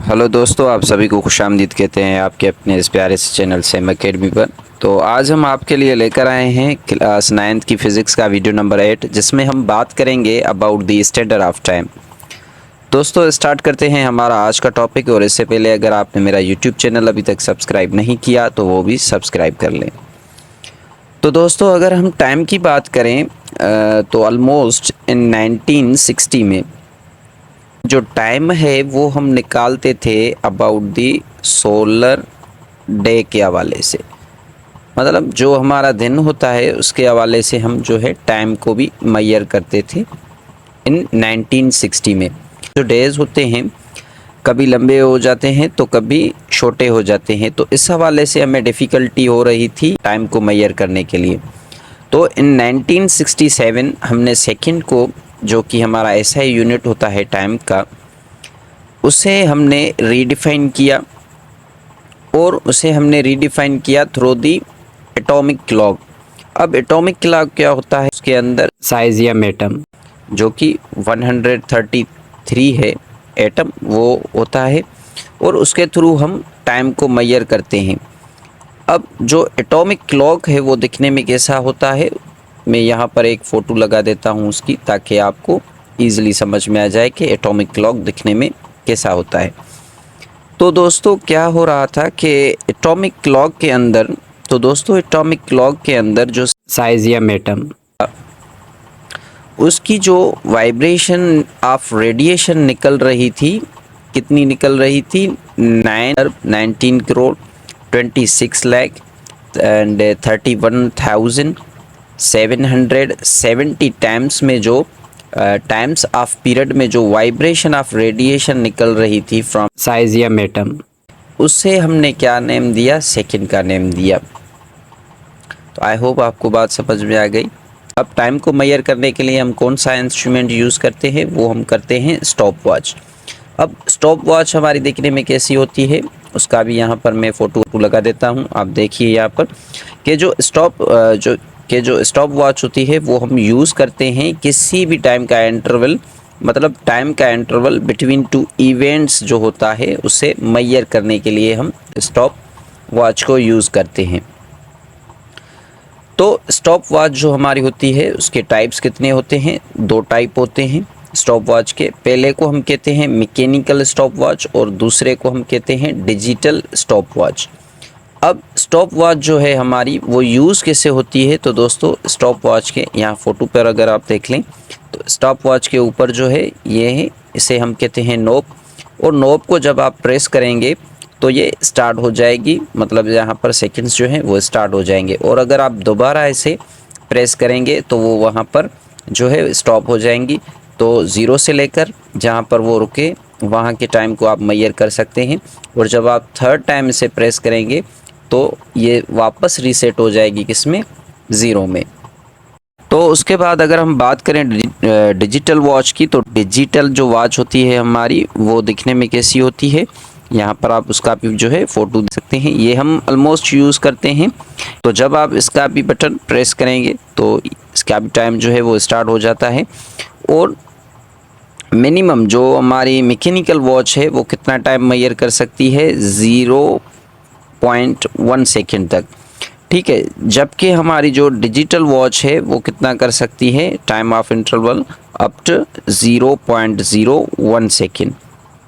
Hello दोस्तों, आप सभी को खुशामदीद कहते हैं आपके अपने इस प्यारे से चैनल सेम अकेडमी पर। तो आज हम आपके लिए लेकर आए हैं क्लास 9th की फ़िज़िक्स का वीडियो नंबर 8, जिसमें हम बात करेंगे about the standard of time. दोस्तों स्टार्ट करते हैं हमारा आज का टॉपिक। और इससे पहले अगर आपने मेरा यूट्यूब चैनल अभी तक सब्सक्राइब नहीं किया तो वो भी सब्सक्राइब कर लें। तो दोस्तों अगर हम टाइम की बात करें तो ऑलमोस्ट इन 1960 में जो टाइम है वो हम निकालते थे अबाउट दी सोलर डे के हवाले से। मतलब जो हमारा दिन होता है उसके हवाले से हम जो है टाइम को भी मैयर करते थे इन 1960 में। जो डेज़ होते हैं कभी लंबे हो जाते हैं तो कभी छोटे हो जाते हैं, तो इस हवाले से हमें डिफ़िकल्टी हो रही थी टाइम को मैयर करने के लिए। तो इन 1967 हमने सेकंड को, जो कि हमारा ऐसा यूनिट होता है टाइम का, उसे हमने रीडिफाइन किया। और उसे हमने रीडिफाइन किया थ्रू दी एटॉमिक क्लॉक। अब एटॉमिक क्लॉक क्या होता है, उसके अंदर साइजियम एटम जो कि 133 है एटम वो होता है, और उसके थ्रू हम टाइम को मैयर करते हैं। अब जो एटॉमिक क्लॉक है वो दिखने में कैसा होता है, मैं यहाँ पर एक फ़ोटो लगा देता हूँ उसकी, ताकि आपको ईज़िली समझ में आ जाए कि एटॉमिक क्लॉक दिखने में कैसा होता है। तो दोस्तों क्या हो रहा था कि एटॉमिक क्लॉक के अंदर, तो दोस्तों एटॉमिक क्लॉक के अंदर जो साइजियम एटम, उसकी जो वाइब्रेशन ऑफ रेडिएशन निकल रही थी, कितनी निकल रही थी, 19 करोड़ 26 लाख एंड 31,770 टाइम्स में जो टाइम्स ऑफ पीरियड में जो वाइब्रेशन ऑफ रेडिएशन निकल रही थी फ्रॉम साइजियम एटम, उससे हमने क्या नेम दिया, सेकंड का नेम दिया। तो आई होप आपको बात समझ में आ गई। अब टाइम को मैयर करने के लिए हम कौन सा इंस्ट्रूमेंट यूज़ करते हैं, वो हम करते हैं स्टॉप वॉच। अब स्टॉप वॉच हमारी देखने में कैसी होती है, उसका भी यहाँ पर मैं फ़ोटो लगा देता हूँ। आप देखिए यहाँ पर कि जो स्टॉप वॉच होती है वो हम यूज़ करते हैं किसी भी टाइम का इंटरवल, मतलब टाइम का इंटरवल बिटवीन टू इवेंट्स जो होता है उसे मैयर करने के लिए हम स्टॉप वॉच को यूज़ करते हैं। तो स्टॉप वॉच जो हमारी होती है उसके टाइप्स कितने होते हैं, दो टाइप होते हैं स्टॉप वॉच के। पहले को हम कहते हैं मैकेनिकल स्टॉप वॉच और दूसरे को हम कहते हैं डिजिटल स्टॉप वॉच। अब स्टॉप वॉच जो है हमारी वो यूज़ कैसे होती है, तो दोस्तों स्टॉप वॉच के यहाँ फ़ोटो पर अगर आप देख लें तो स्टॉप वॉच के ऊपर जो है ये है, इसे हम कहते हैं नॉब। और नॉब को जब आप प्रेस करेंगे तो ये स्टार्ट हो जाएगी, मतलब यहाँ पर सेकंड्स जो हैं वो स्टार्ट हो जाएंगे। और अगर आप दोबारा इसे प्रेस करेंगे तो वो वहाँ पर जो है स्टॉप हो जाएंगी। तो ज़ीरो से लेकर जहाँ पर वो रुके वहाँ के टाइम को आप मैयर कर सकते हैं। और जब आप थर्ड टाइम इसे प्रेस करेंगे तो ये वापस रीसेट हो जाएगी किसमें, ज़ीरो में। तो उसके बाद अगर हम बात करें डिजिटल वॉच की, तो डिजिटल जो वॉच होती है हमारी वो दिखने में कैसी होती है, यहाँ पर आप उसका भी जो है फ़ोटो देख सकते हैं। ये हम ऑलमोस्ट यूज़ करते हैं। तो जब आप इसका भी बटन प्रेस करेंगे तो इसका भी टाइम जो है वो स्टार्ट हो जाता है। और मिनिमम जो हमारी मैकेनिकल वॉच है वो कितना टाइम मैयर कर सकती है, 0.1 सेकेंड तक, ठीक है। जबकि हमारी जो डिजिटल वॉच है वो कितना कर सकती है, time of interval up to 0.01 second.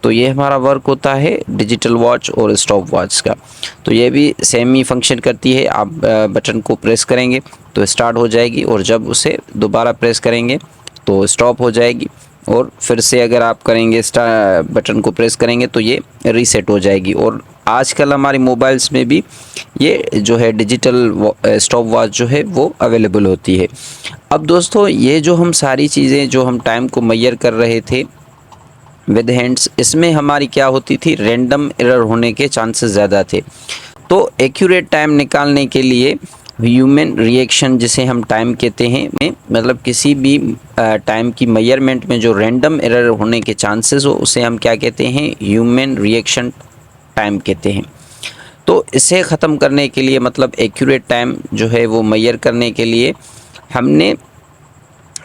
तो ये हमारा वर्क होता है डिजिटल वॉच और स्टॉप वॉच का। तो ये भी सेम ही फंक्शन करती है। आप बटन को प्रेस करेंगे तो स्टार्ट हो जाएगी, और जब उसे दोबारा प्रेस करेंगे तो स्टॉप हो जाएगी। और फिर से अगर आप करेंगे बटन को प्रेस करेंगे तो ये रीसेट हो जाएगी। और आजकल हमारी मोबाइल्स में भी ये जो है डिजिटल स्टॉप वॉच जो है वो अवेलेबल होती है। अब दोस्तों ये जो हम सारी चीज़ें जो हम टाइम को मैयर कर रहे थे विद हैंड्स, इसमें हमारी क्या होती थी, रैंडम एरर होने के चांसेस ज़्यादा थे। तो एक्यूरेट टाइम निकालने के लिए ह्यूमन रिएक्शन, जिसे हम टाइम कहते हैं, में मतलब किसी भी टाइम की मेजरमेंट में जो रैंडम एरर होने के चांसेस हो उसे हम क्या कहते हैं, ह्यूमन रिएक्शन टाइम कहते हैं। तो इसे ख़त्म करने के लिए, मतलब एक्यूरेट टाइम जो है वो मैयर करने के लिए, हमने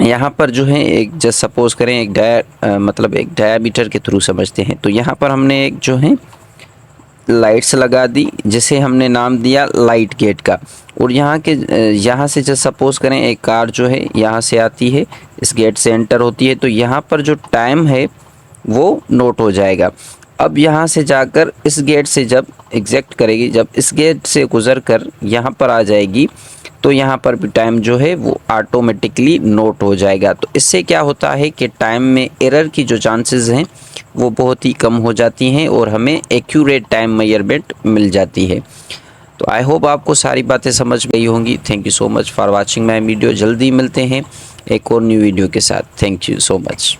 यहाँ पर जो है एक जस्ट सपोज करें एक मतलब एक डायामीटर के थ्रू समझते हैं। तो यहाँ पर हमने एक जो है लाइट्स लगा दी जिसे हमने नाम दिया लाइट गेट का। और यहाँ से जस्ट सपोज करें एक कार जो है यहाँ से आती है, इस गेट से एंटर होती है, तो यहाँ पर जो टाइम है वो नोट हो जाएगा। अब यहाँ से जाकर इस गेट से जब एग्जैक्ट करेगी, जब इस गेट से गुजर कर यहाँ पर आ जाएगी, तो यहाँ पर भी टाइम जो है वो ऑटोमेटिकली नोट हो जाएगा। तो इससे क्या होता है कि टाइम में एरर की जो चांसेस हैं वो बहुत ही कम हो जाती हैं और हमें एक्यूरेट टाइम मेजरमेंट मिल जाती है। तो आई होप आपको सारी बातें समझ गई होंगी। Thank you so much for watching my video. जल्दी मिलते हैं एक और न्यू वीडियो के साथ। Thank you so much.